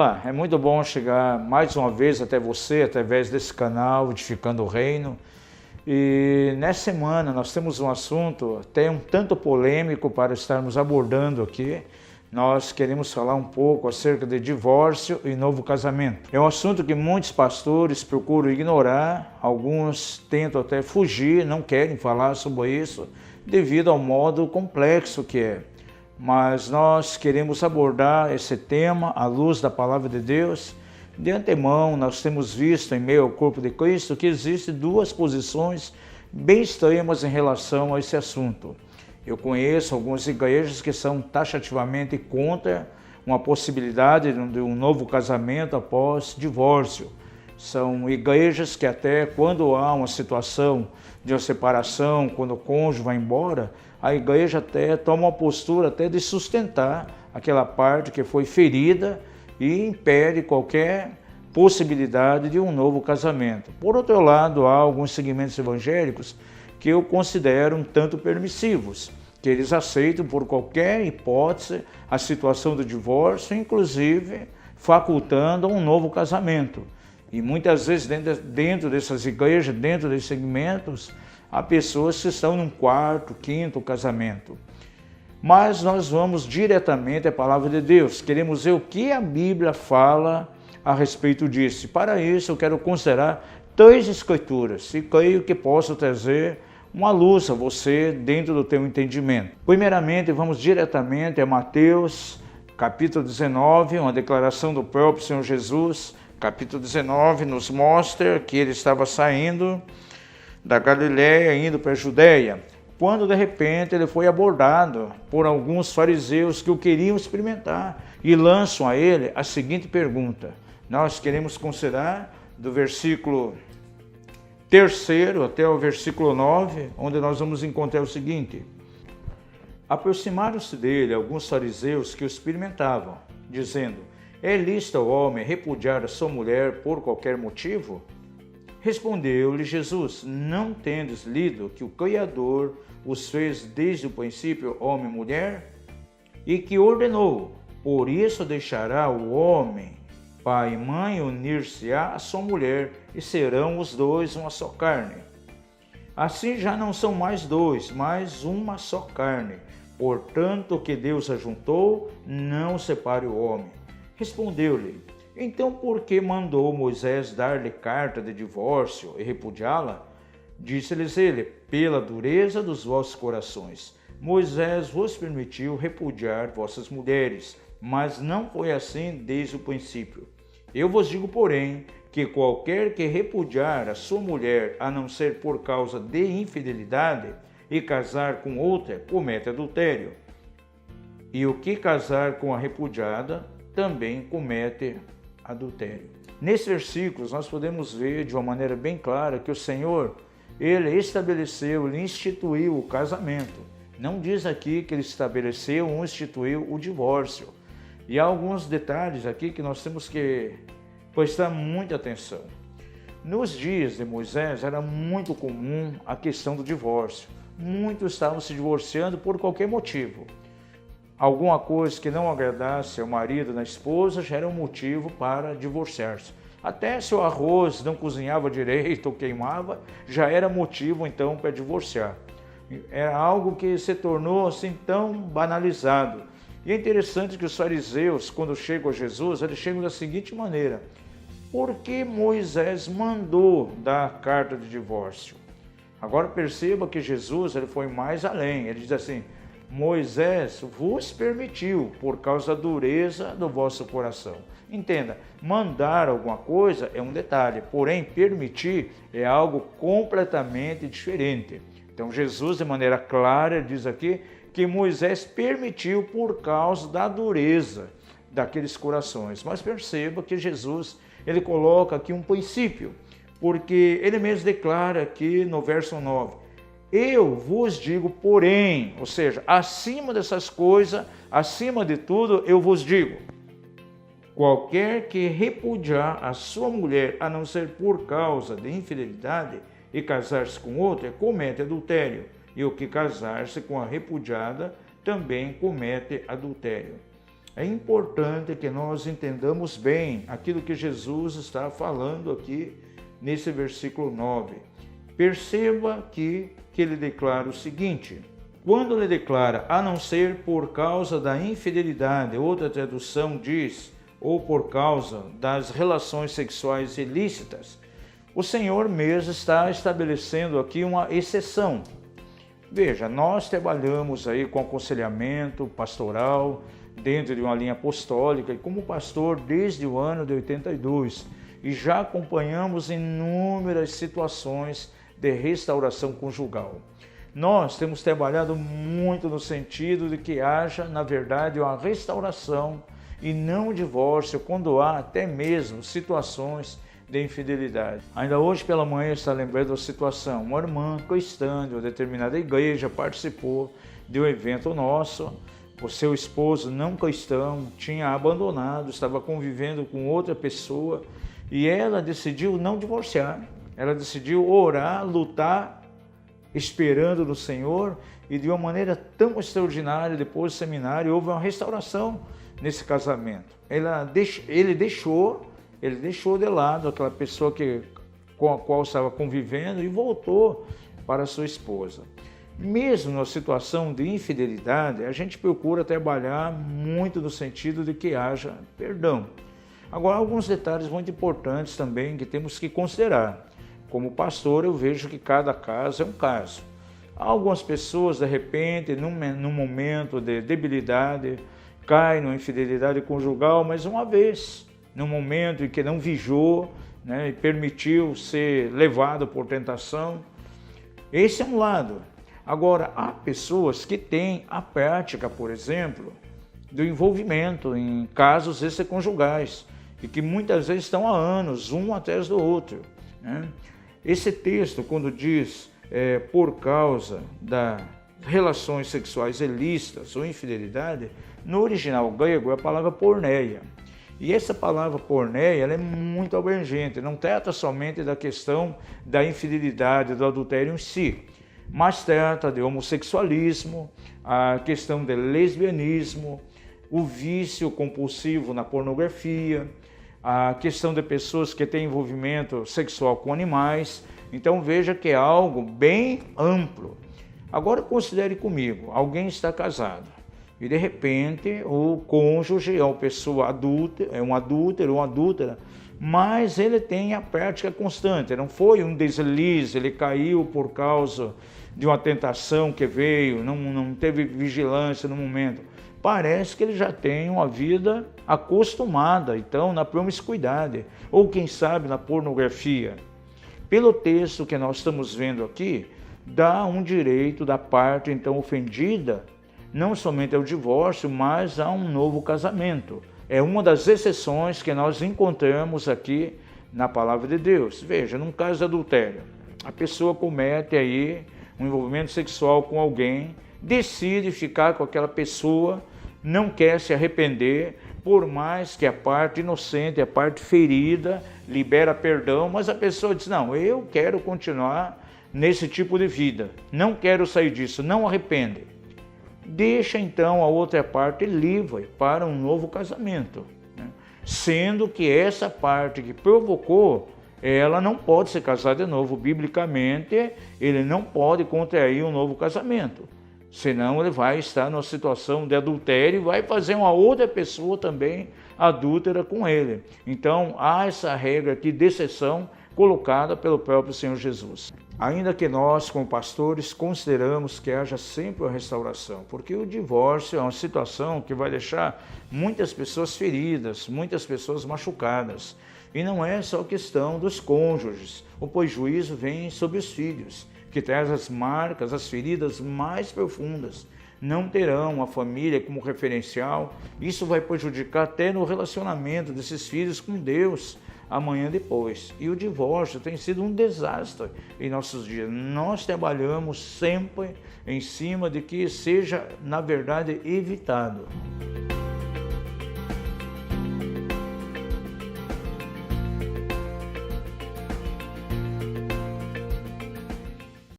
Olá, é muito bom chegar mais uma vez até você, através desse canal Edificando o Reino. E nessa semana nós temos um assunto até um tanto polêmico para estarmos abordando aqui. Nós queremos falar um pouco acerca de divórcio e novo casamento. É um assunto que muitos pastores procuram ignorar, alguns tentam até fugir, não querem falar sobre isso, devido ao modo complexo que é. Mas nós queremos abordar esse tema à luz da Palavra de Deus. De antemão, nós temos visto em meio ao corpo de Cristo que existem duas posições bem extremas em relação a esse assunto. Eu conheço algumas igrejas que são taxativamente contra uma possibilidade de um novo casamento após divórcio. São igrejas que até quando há uma situação de uma separação, quando o cônjuge vai embora, a igreja até toma uma postura até de sustentar aquela parte que foi ferida e impede qualquer possibilidade de um novo casamento. Por outro lado, há alguns segmentos evangélicos que eu considero um tanto permissivos, que eles aceitam por qualquer hipótese a situação do divórcio, inclusive facultando um novo casamento. E muitas vezes dentro dessas igrejas, dentro desses segmentos, há pessoas que estão num quarto, quinto casamento. Mas nós vamos diretamente à Palavra de Deus. Queremos ver o que a Bíblia fala a respeito disso. Para isso eu quero considerar 3 escrituras e creio que posso trazer uma luz a você dentro do teu entendimento. Primeiramente, vamos diretamente a Mateus, capítulo 19, uma declaração do próprio Senhor Jesus. Capítulo 19 nos mostra que ele estava saindo da Galiléia, indo para a Judéia, quando de repente ele foi abordado por alguns fariseus que o queriam experimentar e lançam a ele a seguinte pergunta. Nós queremos considerar do versículo 3º até o versículo 9, onde nós vamos encontrar o seguinte. Aproximaram-se dele alguns fariseus que o experimentavam, dizendo: é lícito ao homem repudiar a sua mulher por qualquer motivo? Respondeu-lhe Jesus: não tendes lido que o Criador os fez desde o princípio homem e mulher? E que ordenou: por isso deixará o homem pai e mãe, unir-se-á à sua mulher, e serão os dois uma só carne. Assim já não são mais dois, mas uma só carne. Portanto, o que Deus ajuntou, não separe o homem. Respondeu-lhe: então por que mandou Moisés dar-lhe carta de divórcio e repudiá-la? Disse-lhes ele: pela dureza dos vossos corações. Moisés vos permitiu repudiar vossas mulheres, mas não foi assim desde o princípio. Eu vos digo, porém, que qualquer que repudiar a sua mulher, a não ser por causa de infidelidade, e casar com outra, comete adultério. E o que casar com a repudiada, também comete adultério. Nesses versículos nós podemos ver de uma maneira bem clara que o Senhor, ele estabeleceu, ele instituiu o casamento. Não diz aqui que ele estabeleceu ou instituiu o divórcio. E há alguns detalhes aqui que nós temos que prestar muita atenção. Nos dias de Moisés era muito comum a questão do divórcio. Muitos estavam se divorciando por qualquer motivo. Alguma coisa que não agradasse ao marido na esposa já era um motivo para divorciar-se. Até se o arroz não cozinhava direito ou queimava, já era motivo então para divorciar. Era algo que se tornou assim tão banalizado. E é interessante que os fariseus, quando chegam a Jesus, eles chegam da seguinte maneira: por que Moisés mandou dar a carta de divórcio? Agora perceba que Jesus ele foi mais além. Ele diz assim: Moisés vos permitiu por causa da dureza do vosso coração. Entenda, mandar alguma coisa é um detalhe, porém permitir é algo completamente diferente. Então Jesus, de maneira clara, diz aqui que Moisés permitiu por causa da dureza daqueles corações. Mas perceba que Jesus, ele coloca aqui um princípio, porque ele mesmo declara aqui no verso 9, eu vos digo, porém, ou seja, acima dessas coisas, acima de tudo, eu vos digo, qualquer que repudiar a sua mulher, a não ser por causa de infidelidade, e casar-se com outra, comete adultério. E o que casar-se com a repudiada também comete adultério. É importante que nós entendamos bem aquilo que Jesus está falando aqui nesse versículo 9. Perceba que ele declara o seguinte: quando ele declara, a não ser por causa da infidelidade, outra tradução diz, ou por causa das relações sexuais ilícitas, o Senhor mesmo está estabelecendo aqui uma exceção. Veja, nós trabalhamos aí com aconselhamento pastoral dentro de uma linha apostólica e como pastor desde o ano de 82 e já acompanhamos inúmeras situações de restauração conjugal. Nós temos trabalhado muito no sentido de que haja, na verdade, uma restauração e não o divórcio, quando há até mesmo situações de infidelidade. Ainda hoje pela manhã está lembrando da situação, uma irmã cristã de uma determinada igreja participou de um evento nosso, o seu esposo não cristão tinha abandonado, estava convivendo com outra pessoa e ela decidiu não divorciar, ela decidiu orar, lutar, esperando no Senhor e de uma maneira tão extraordinária, depois do seminário, houve uma restauração nesse casamento. Ele deixou de lado aquela pessoa com a qual estava convivendo e voltou para sua esposa. Mesmo na situação de infidelidade, a gente procura trabalhar muito no sentido de que haja perdão. Agora, alguns detalhes muito importantes também que temos que considerar. Como pastor, eu vejo que cada caso é um caso. Algumas pessoas, de repente, num momento de debilidade, caem numa infidelidade conjugal, mas uma vez, num momento em que não vigiou, né, e permitiu ser levado por tentação. Esse é um lado. Agora, há pessoas que têm a prática, por exemplo, do envolvimento em casos extraconjugais e que muitas vezes estão há anos, um atrás do outro, né? Esse texto, quando diz por causa das relações sexuais ilícitas ou infidelidade, no original grego é a palavra porneia. E essa palavra porneia ela é muito abrangente, não trata somente da questão da infidelidade, do adultério em si, mas trata de homossexualismo, a questão de lesbianismo, o vício compulsivo na pornografia, a questão de pessoas que têm envolvimento sexual com animais. Então veja que é algo bem amplo. Agora considere comigo, alguém está casado e de repente o cônjuge é uma pessoa adulta, é um adúltero ou uma adúltera, mas ele tem a prática constante, não foi um deslize, ele caiu por causa de uma tentação que veio, não teve vigilância no momento. Parece que ele já tem uma vida acostumada, então, na promiscuidade, ou quem sabe na pornografia. Pelo texto que nós estamos vendo aqui, dá um direito da parte, então, ofendida, não somente ao divórcio, mas a um novo casamento. É uma das exceções que nós encontramos aqui na palavra de Deus. Veja, num caso de adultério, a pessoa comete aí um envolvimento sexual com alguém, decide ficar com aquela pessoa, não quer se arrepender, por mais que a parte inocente, a parte ferida, libera perdão, mas a pessoa diz, não, eu quero continuar nesse tipo de vida, não quero sair disso, não arrepende. Deixa então a outra parte livre para um novo casamento, né? Sendo que essa parte que provocou, ela não pode se casar de novo. Biblicamente, ele não pode contrair um novo casamento. Senão ele vai estar numa situação de adultério e vai fazer uma outra pessoa também adúltera com ele. Então, há essa regra aqui de exceção colocada pelo próprio Senhor Jesus. Ainda que nós, como pastores, consideramos que haja sempre uma restauração, porque o divórcio é uma situação que vai deixar muitas pessoas feridas, muitas pessoas machucadas. E não é só questão dos cônjuges, o prejuízo vem sobre os filhos, que traz as marcas, as feridas mais profundas. Não terão uma família como referencial, isso vai prejudicar até no relacionamento desses filhos com Deus amanhã depois. E o divórcio tem sido um desastre em nossos dias. Nós trabalhamos sempre em cima de que seja, na verdade, evitado.